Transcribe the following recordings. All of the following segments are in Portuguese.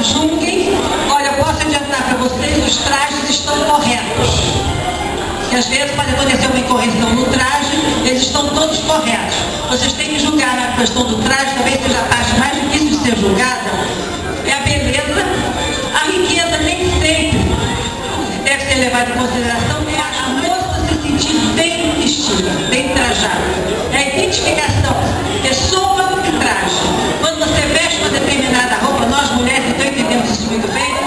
julguem. Olha, eu posso adiantar para vocês, os trajes estão corretos. Que às vezes pode acontecer uma incorreção no traje, eles estão todos corretos. Vocês têm que julgar na questão do traje, talvez seja a parte mais difícil de ser julgada, é a beleza. A riqueza nem sempre deve ser levada em consideração, é a moça se sentir bem vestida, bem trajada. É a identificação, pessoa e traje. Quando você veste uma determinada roupa, nós mulheres então entendemos isso muito bem.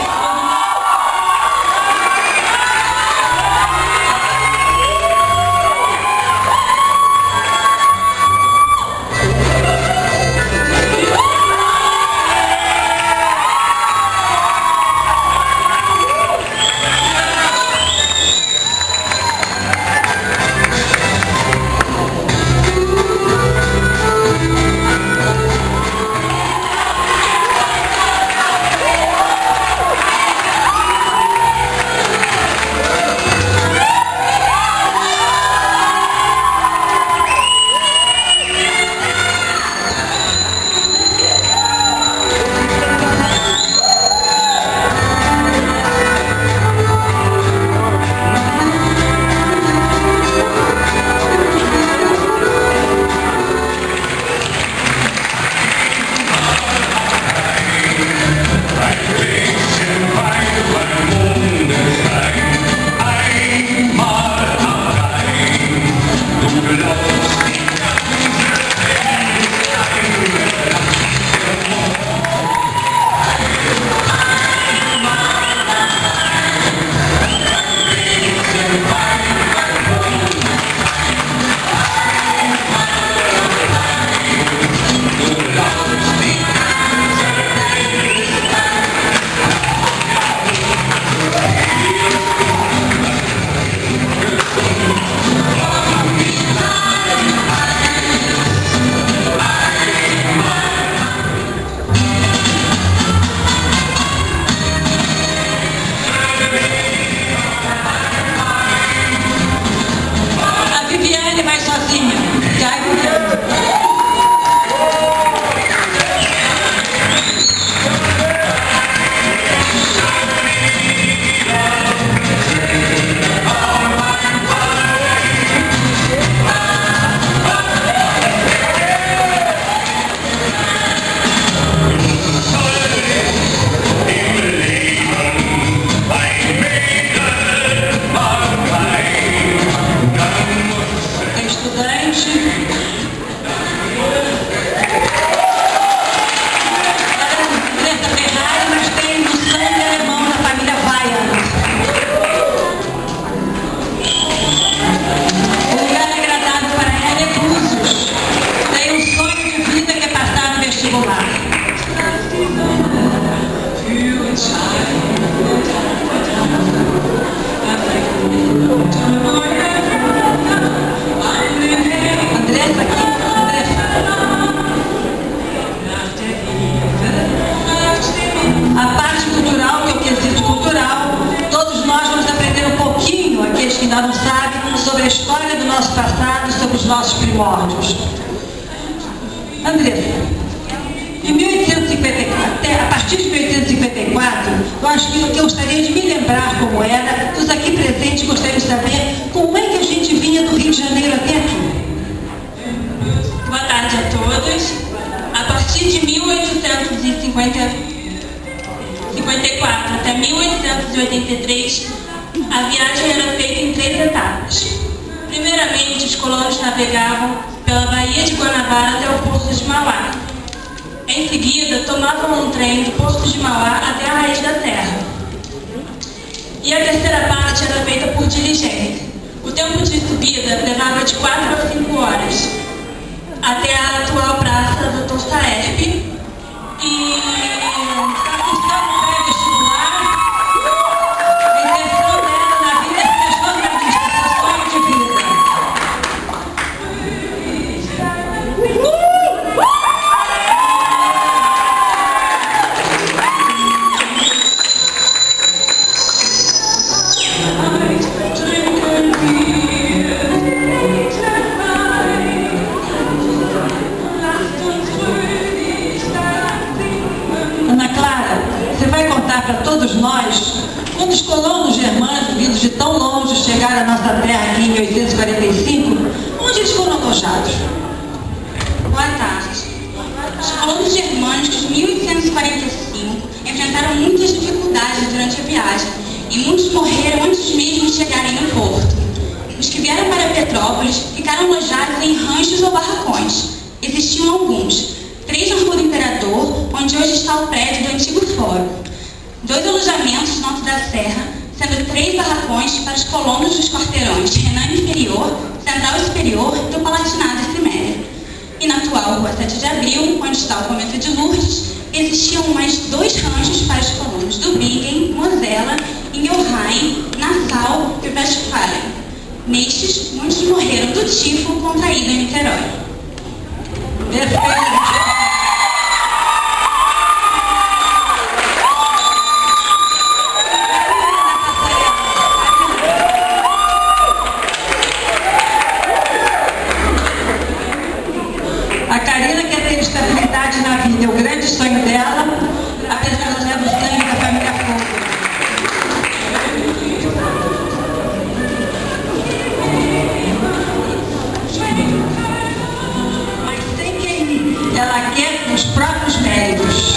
ainda não sabe sobre a história do nosso passado, sobre os nossos primórdios. Andressa, em 1854, a partir de 1854, eu acho que eu gostaria de me lembrar como era, os aqui presentes gostariam de saber como é que a gente vinha do Rio de Janeiro até aqui. Boa tarde a todos. A partir de 1854 até 1883, a viagem era feita em 3 etapas. Primeiramente, os colonos navegavam pela Baía de Guanabara até o Porto de Mauá. Em seguida, tomavam um trem do Porto de Mauá até a raiz da terra. E a terceira parte era feita por diligência. O tempo de subida levava de 4 a 5 horas, até a atual praça do Saerp. E a função do pré-vestibular, a intenção dela na vida é ser jornalista, seu sonho de vida. todos nós, quando os colonos germânicos, vindos de tão longe, chegaram à nossa terra aqui em 1845, onde eles foram alojados? Boa tarde. Os colonos germânicos de 1845 enfrentaram muitas dificuldades durante a viagem e muitos morreram antes mesmo de chegarem no porto. Os que vieram para Petrópolis ficaram alojados em ranchos ou barracões. Existiam alguns, 3 na Rua do Imperador, onde hoje está o prédio do antigo fórum. 2 alojamentos no Alto da Serra, sendo 3 barracões para os colonos dos quarteirões Renânia Inferior, Central Superior e o Palatinado e Ciméria. E na atual Rua 7 de Abril, onde está o Convento de Lourdes, existiam mais 2 ranchos para os colonos do Bingen, Mosela, Ingelheim, Nassau e Westfalen. Nestes, muitos morreram do tifo contraído em Niterói. A Karina quer ter estabilidade na vida, é o grande sonho dela, apesar de ela levar o sangue da família Fogo. Mas sem que ela quer com os próprios méritos.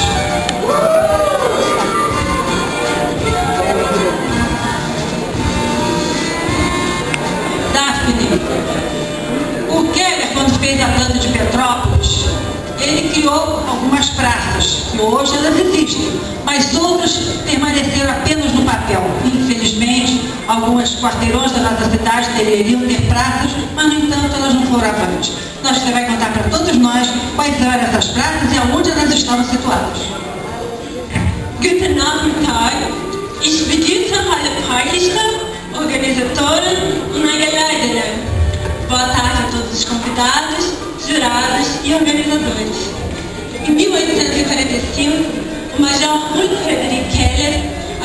Daphne, o Keller, quando fez a planta de Petrópolis, ele criou algumas praças, que hoje elas existem, mas outras permaneceram apenas no papel. Infelizmente, alguns quarteirões da nossa cidade deveriam ter praças, mas, no entanto, elas não foram avante. Você vai contar para todos nós quais eram essas praças e aonde elas estavam situadas. Guten Nachmittag. Ich bin die Partista, Organisatorin und Eingeleitete. Boa tarde a todos os convidados, jurados e organizadores. Em 1845, o Major Rui Frederic Keller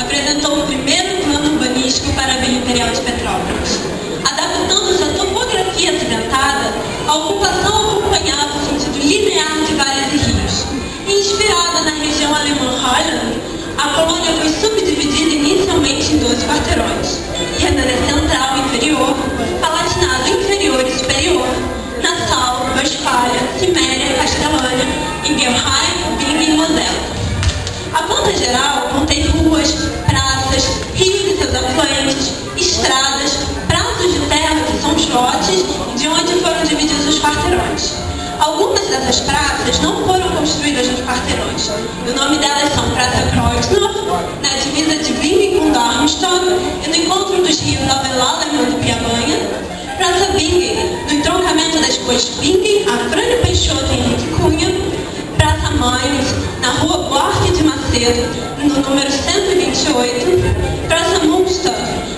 apresentou o primeiro plano urbanístico para a Vila Imperial de Petrópolis. Adaptando-se à topografia acidentada, a ocupação acompanhava o sentido linear de vales e rios. Inspirada na região alemã-Holland, a colônia foi subdividida inicialmente em 12 quarteirões: Renânia Central Inferior, Palatinado Inferior e Superior, Nassau, Westfália, Ciméria, Castelânia, Ingelheim, Bingen e Mosela. A planta geral contém ruas, praças, rios e seus afluentes, estradas, praças de terra que são os lotes de onde foram divididos os quarteirões. Algumas dessas praças não foram construídas nos quarteirões. O nome delas são Praça Kreuzner, na divisa de Bingen com Darmstadt e no encontro dos rios Avelala e Piabanha. Praça Bingen, no entroncamento das ruas Bingen, Afrânio Peixoto e Henrique Cunha. Praça Mainz, na Rua Buarque de Macedo, no número 128. Praça Münster,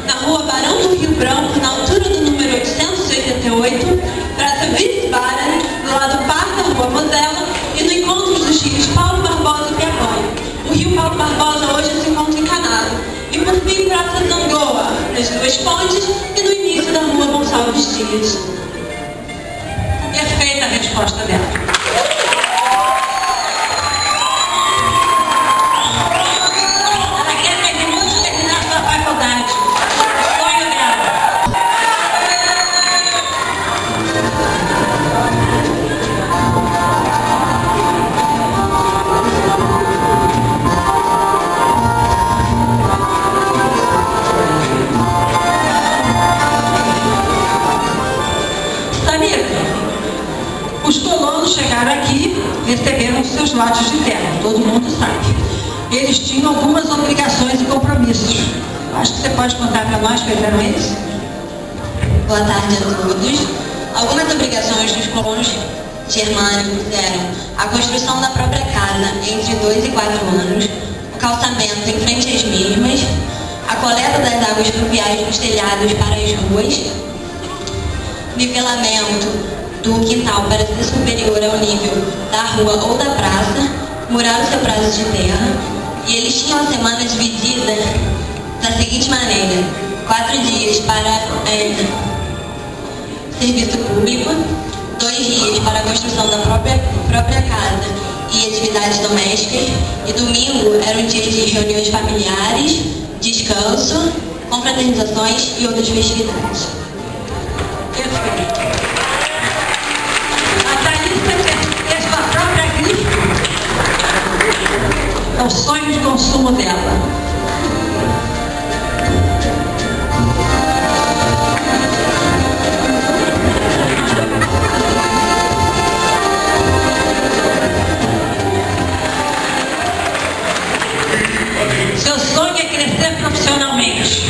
na Rua Barão do Rio Branco, na altura do número 888. Praça Wiesbaden, do lado par da Rua Mosela e no encontro dos rios Paulo Barbosa e Piabanha. O rio Paulo Barbosa hoje se encontra encanado. E por fim, Praça Zangoa, nas Duas Pontes e no início da Rua Gonçalves Dias. Perfeita a resposta dela. Ela quer terminar sua faculdade. Sonho dela. Os colonos chegaram aqui, receberam seus lotes de terra, todo mundo sabe. Eles tinham algumas obrigações e compromissos. Acho que você pode contar para nós quais eram eles? Boa tarde a todos. Algumas obrigações dos colonos germânicos eram a construção da própria casa entre 2 e 4 anos, o calçamento em frente às mesmas, a coleta das águas pluviais dos telhados para as ruas, nivelamento do quintal para ser superior ao nível da rua ou da praça, murar o seu prazo de terra, e eles tinham a semana dividida da seguinte maneira: 4 dias para serviço público, 2 dias para a construção da própria casa e atividades domésticas. E domingo era um dia de reuniões familiares, descanso, confraternizações e outras festividades. Perfeito. A Thalissa quer ter sua própria grife. É o sonho de consumo dela. Seu sonho é crescer profissionalmente.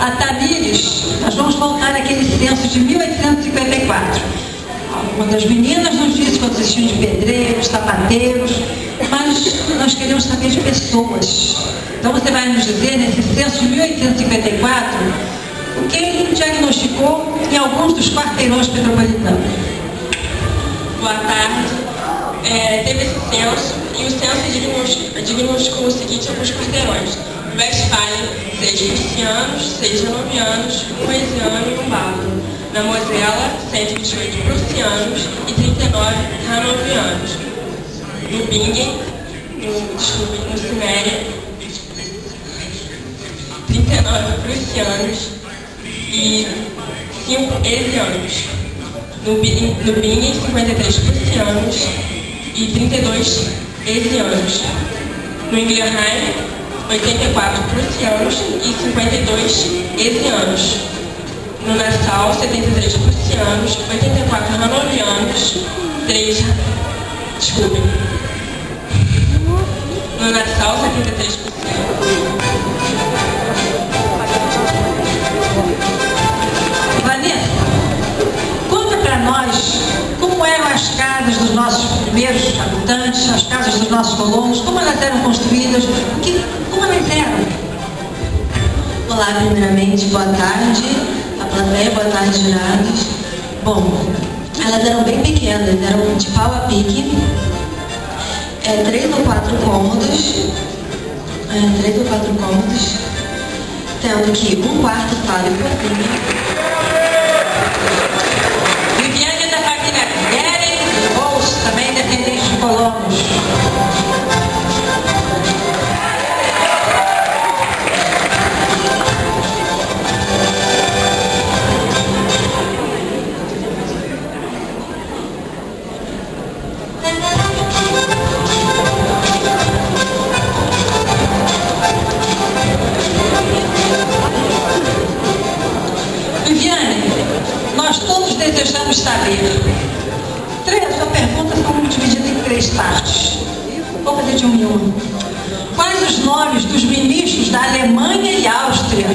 A Tamires, nós vamos voltar àquele censo de 1854. Uma das meninas nos disse que existiam de pedreiros, sapateiros, mas nós queremos saber de pessoas. Então você vai nos dizer, nesse censo de 1854, o que ele diagnosticou em alguns dos quarteirões petropolitanos. Boa tarde. Teve esse censo e o censo diagnosticou o seguinte alguns quarteirões. Westfália, 6 prussianos, 6 hanovianos, 1 hessiano e 1 bávaro. Na Mosela, 128 prussianos e 39 hanovianos. No Bingen, no Ciméria, 39 prussianos e 5 hessianos. No Bingen, 53 prussianos e 32 hessianos. No Ingelheim, 84 prussianos e 52 hessianos. No Nassau, 73 prussianos, 84 hanovianos, 3... Desculpe. No Nassau, 73 prussianos. Vanessa, conta para nós como eram as casas dos nossos primeiros habitantes, as casas dos nossos colonos, como elas eram construídas, como elas eram. Olá, primeiramente, boa tarde, a plateia, boa tarde, jurados. Bom, elas eram bem pequenas, eram de pau a pique, 3 ou 4 cômodos, sendo que um quarto, sala e cozinha. Viviane da família Guerin e Bolsa, também descendentes de colonos. Viviane, nós todos desejamos saber. A pergunta foi dividida em 3 partes. Vou fazer de 1 em 1. Quais os nomes dos ministros da Alemanha e Áustria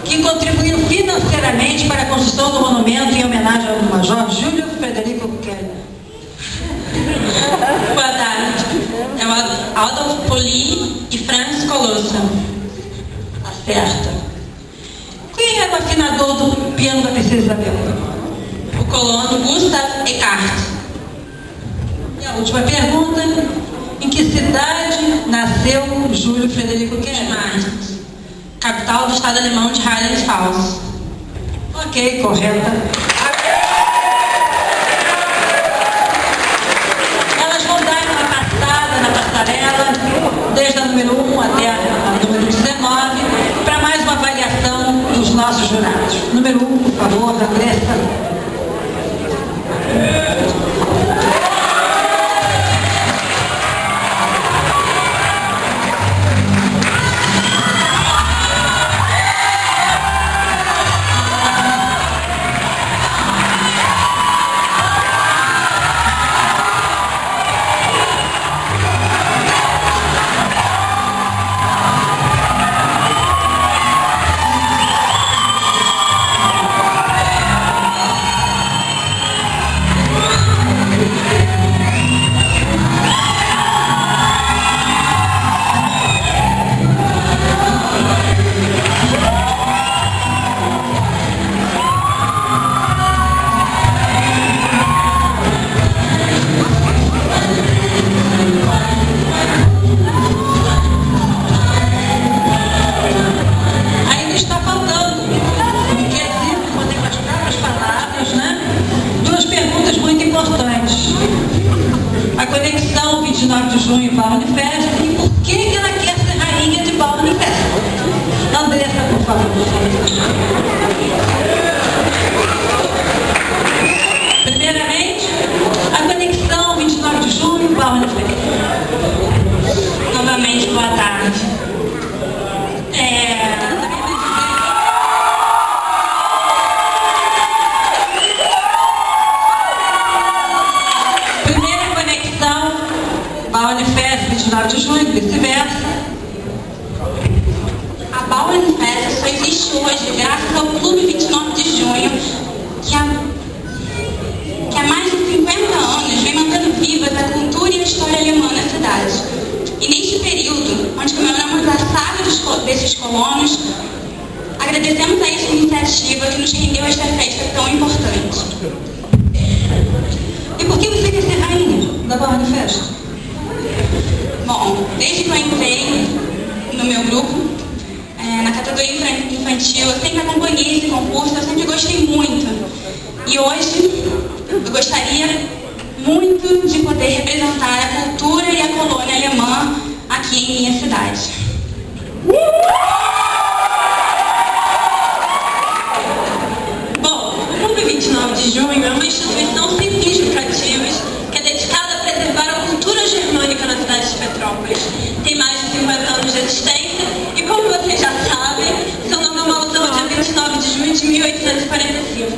que contribuíram financeiramente para a construção do monumento em homenagem ao Major Júlio Frederico Keller? Boa tarde. É o Adolf Poli e Franz Colossa. Tá certo. Quem era o afinador do piano da Princesa Isabel? O colono Gustav Eckart. E a última pergunta: em que cidade nasceu Júlio Frederico Keller? Capital do estado alemão de Rheinland-Pfalz. Ok, correta. Elas vão dar uma passada na passarela, desde a número 1 até a número 19, para mais uma avaliação dos nossos jurados. Número 1, por favor, Andressa. junho para a Unifesp e por que ela quer ser rainha de Bauer Unifesp. Andressa, por favor. Primeiramente, a conexão 29 de junho para a Unifesp. Novamente, boa tarde. Primeira conexão para a Unifesp 29 de junho, vice-versa. A Bauer Unifesp só existe hoje graças ao Clube 29 de Junho, que há mais de 50 anos vem mantendo vivas a cultura e a história alemã na cidade. E neste período, onde comemoramos a saga desses colonos, agradecemos a essa iniciativa que nos rendeu esta festa tão importante. E por que você quer ser rainha da Bauer Unifesp? Bom, desde que eu entrei no meu grupo, na categoria infantil, eu sempre acompanhei esse concurso, eu sempre gostei muito. E hoje, eu gostaria muito de poder representar a cultura e a colônia alemã aqui em minha cidade. Bom, o Clube 29 de Junho é uma instituição sem fins lucrativos que é dedicada a preservar a cultura germânica na cidade de Petrópolis. Tem mais de 50 anos de existência e, como vocês já sabem, seu nome é uma alusão ao dia 29 de junho de 1845.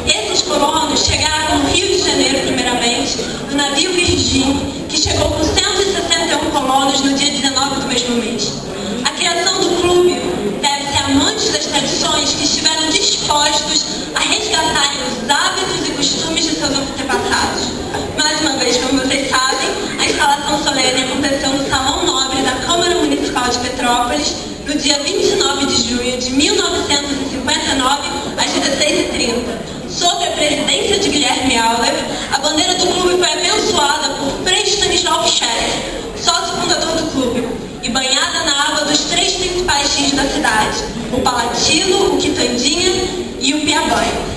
Esses colonos chegaram no Rio de Janeiro, primeiramente, no navio Virgínia, que chegou com 161 colonos no dia 19 do mesmo mês. A criação do clube deve-se a amantes das tradições que estiveram dispostos a resgatarem os hábitos e costumes de seus antepassados. Mais uma vez, como vocês sabem, a instalação solene aconteceu no Salão Nobre da Câmara Municipal de Petrópolis, no dia 29 de junho de 1959, às 16h30. Sob a presidência de Guilherme Auler, a bandeira do clube foi abençoada por Frei Stanislau Scheck, sócio fundador do clube, e banhada na água dos três principais rios da cidade, o Palatino, o Quitandinha e o Piabanho.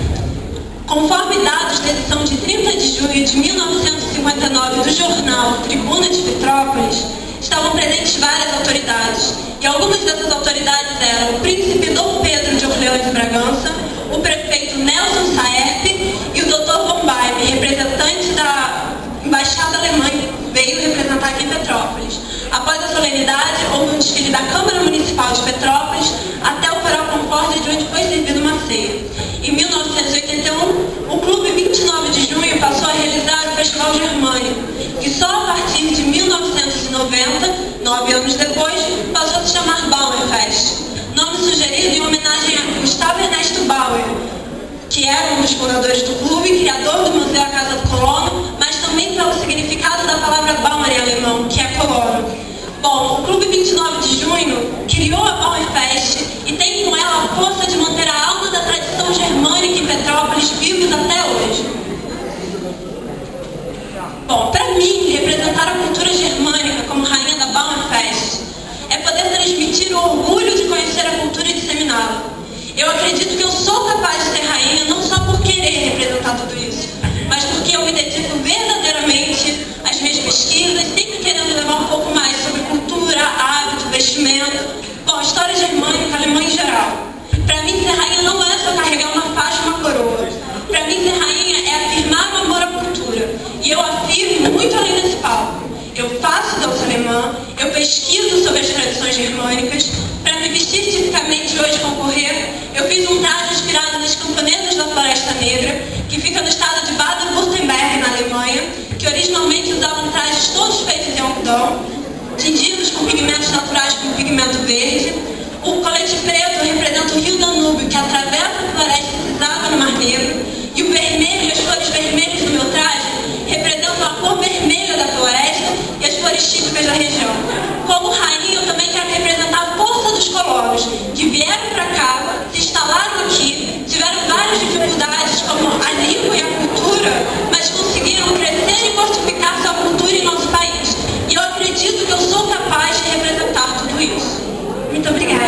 Conforme dados da edição de 30 de junho de 1959 do jornal Tribuna de Petrópolis, estavam presentes várias autoridades, e algumas dessas autoridades eram o príncipe Dom Pedro de Orleans e Bragança, o prefeito Nelson Saerp e o Dr. von Baime, representante da Embaixada Alemã, veio representar aqui em Petrópolis. Após a solenidade, houve um desfile da Câmara Municipal de Petrópolis até o Farol Concórdia, de onde foi servida uma ceia. Em 1981, o Clube 29 de Junho passou a realizar o Festival Germânico, que só a partir de 1990, 9 anos depois, passou a se chamar Bauernfest, nome sugerido em homenagem a Gustavo Ernesto Bauer, que era um dos fundadores do clube, criador do Museu A Casa do Colono, mas também pelo significado da palavra Bauer em alemão, que é colono. Bom, o Clube 29 de Junho criou a Bauernfest e tem com ela a força de manter a alma da tradição germânica em Petrópolis vivos até hoje. Bom, para mim, representar a cultura germânica como rainha da Bauernfest é poder transmitir o orgulho de conhecer a cultura e disseminá-la. Eu acredito que eu sou capaz de ser rainha não só por querer representar tudo isso, mas porque eu me dedico verdadeiramente às minhas pesquisas, sempre querendo levar um pouco mais sobre cultura, hábito, vestimento, bom, história germânica, alemã em geral. Para mim, ser rainha não é só carregar uma faixa e uma coroa. Para mim, ser rainha é afirmar o amor à cultura. E eu afirmo muito além desse palco. Eu faço dança alemã, eu pesquiso sobre as tradições germânicas. Para me vestir tipicamente hoje concorrer, eu fiz um traje inspirado nas camponesas da Floresta Negra, que fica no estado de Baden-Württemberg, na Alemanha, que originalmente usavam trajes todos feitos em algodão, tingidos com pigmentos naturais como pigmento verde. O colete preto representa o rio Danúbio, que atravessa a floresta e desaba no Mar Negro, e o vermelho e as cores vermelhas do meu traje representam a cor vermelha da floresta e as cores típicas da região. Como rainha, eu também quero representar a força dos colonos, que vieram para cá, se instalaram aqui, tiveram várias dificuldades, como a língua e a cultura, mas conseguiram crescer e fortificar sua cultura em nosso país. E eu acredito que eu sou capaz de representar tudo isso. Muito obrigada.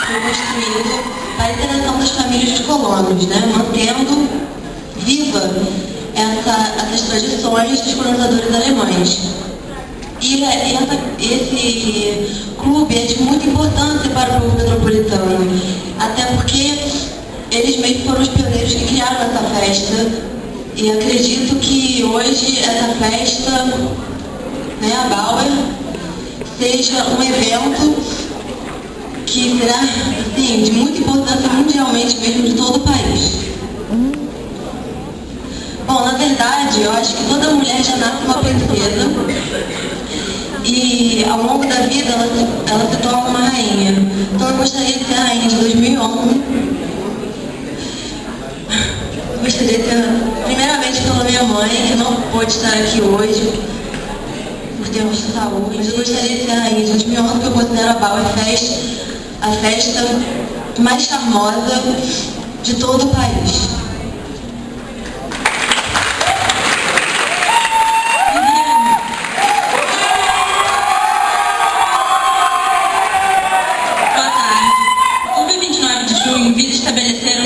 Foi construído para a interação das famílias dos colonos, né? Mantendo das tradições dos colonizadores alemães. E esse clube é de muita importância para o povo metropolitano, até porque eles meio que foram os pioneiros que criaram essa festa. E acredito que hoje essa festa, né, a Bauer, seja um evento que será, assim, de muita importância mundialmente mesmo, de todo o país. Bom, na verdade, eu acho que toda mulher já nasce uma princesa e ao longo da vida ela se torna uma rainha. Então eu gostaria de ser a rainha de 2011. Eu gostaria de ser, primeiramente pela minha mãe, que não pôde estar aqui hoje, por termos de saúde. Mas eu gostaria de ser a rainha de 2011, porque eu considero a Bauer Fest a festa mais charmosa de todo o país. Estabelecer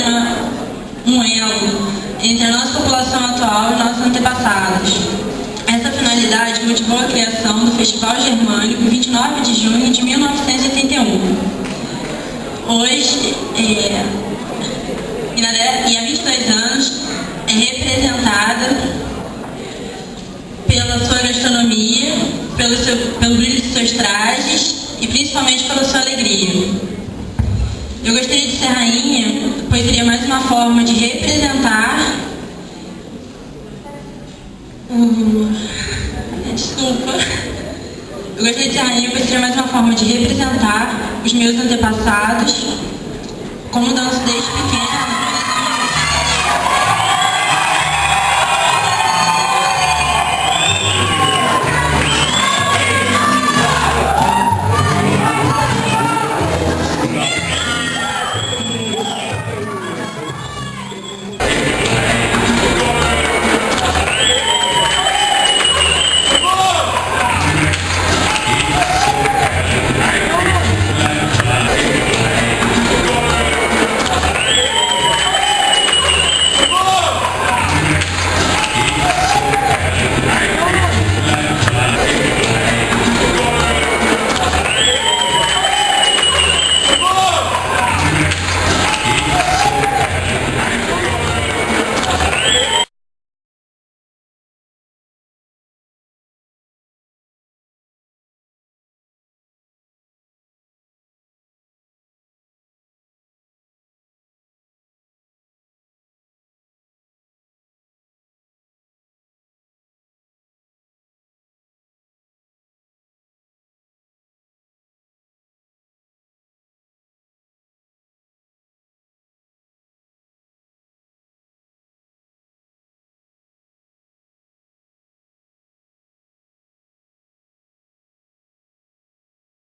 um elo entre a nossa população atual e nossos antepassados. Essa finalidade motivou a criação do Festival Germânico em 29 de junho de 1981. Hoje, e há 22 anos, é representada pela sua gastronomia, pelo brilho de seus trajes e principalmente pela sua alegria. Eu gostaria de ser rainha, pois seria mais uma forma de representar... Desculpa. Eu gostaria de ser rainha, pois seria mais uma forma de representar os meus antepassados, como danço desde pequena.